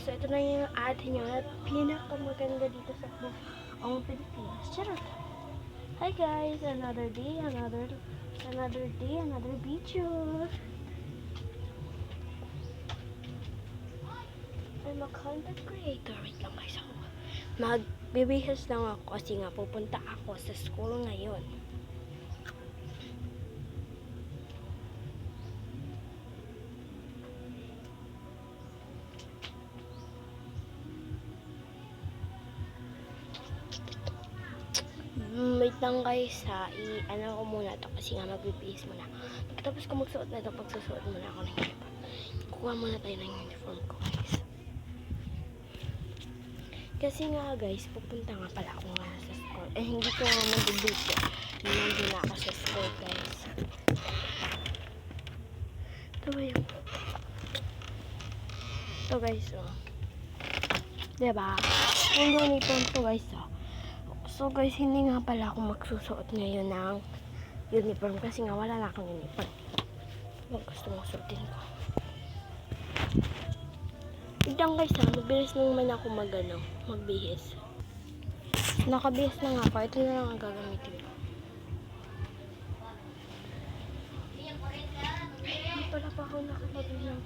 guys, so ito na yung atin yung pinakamaganda dito sa buong Pilipinas. Charot! Hi guys! Another day, another video. I'm a content creator. Wait lang guys ako. Magbibihis lang ako kasi nga pupunta ako sa school ngayon. Wait lang guys ha, ano ko muna to kasi nga magbibihis muna. Pagkatapos ko magsuot na ito, pagsusuot muna ako ng uniform. Kuha muna tayo ng uniform ko guys. Kasi nga guys, pupunta nga pala ako nga sa school. Eh hindi ko nga mag-video. Nandun na ako sa school guys. Ito ba yun? Ito guys oh. Diba? Yung uniform to guys oh. So guys, hindi nga pala ako magsusuot ngayon ng uniform kasi nga wala na akong uniform. Huwag gusto mong suotin ko. Idang guys ha, mabilis naman ako magbihis. Nakabihis na nga ako, ito na lang ang gagamitin ko. Hindi pala pa ako nakapagbilang.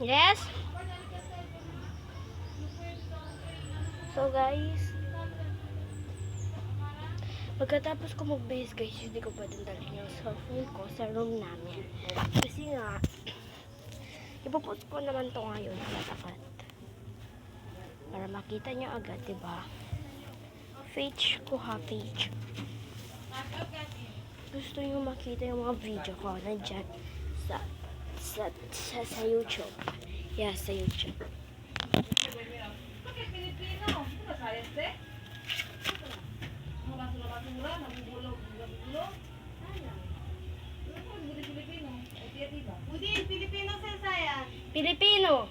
Yes. So guys, pagkatapos ko mag-base guys, hindi ko pa din dalhin yung cellphone ko sa room namin. Kasi nga, ipopost ko naman to ngayon sa tapat. Para makita nyo agad, diba? Page ko ha, page. Gusto nyo makita yung mga video ko, nandyan sa YouTube. Yeah, sa YouTube. Bakit Pilipino? Ito ba science eh? Mga basura-basura, nabubulog. Ano Pilipino? Udin, Pilipino sa science. Pilipino!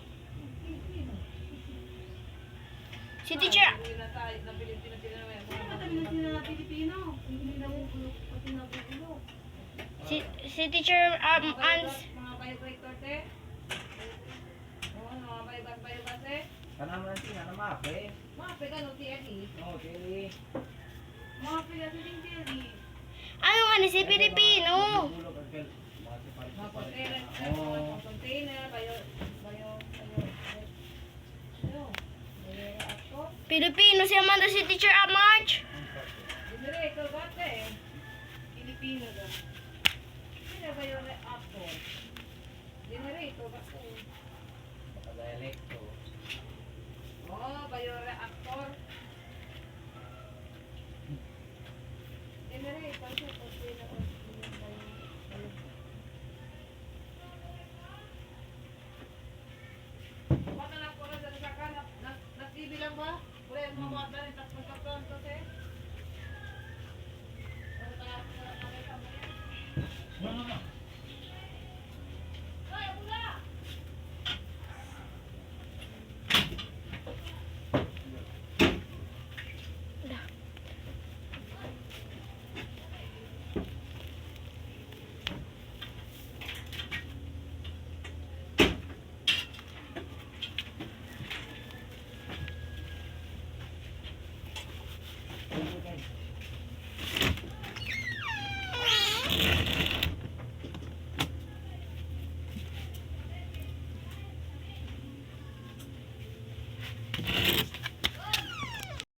Si teacher! Hindi na tayo na Pilipino sila naman. Sino ba tayo na sila na Pilipino? Hindi na bubulog, pati nabubulog. Si teacher, Ans. Mga biobreaker te? Oo, mga biobas te? Kanang nanti na mape. Mape ka no, TLE? Oh, dili. Mape ka siling TLE. Ano nga ni si Pilipino? Bulog ang bel. Mga container, Pilipino si Amanda, si teacher March. generator bate eh. Pilipino daw. Sino ba yung reactor? Generator bate eh. Dialekto. Oo, bioreactor. Generator siya po sila o baka na po na sa saka na TV lang ba? Pwede mo mga dali tapos magkapronto siya.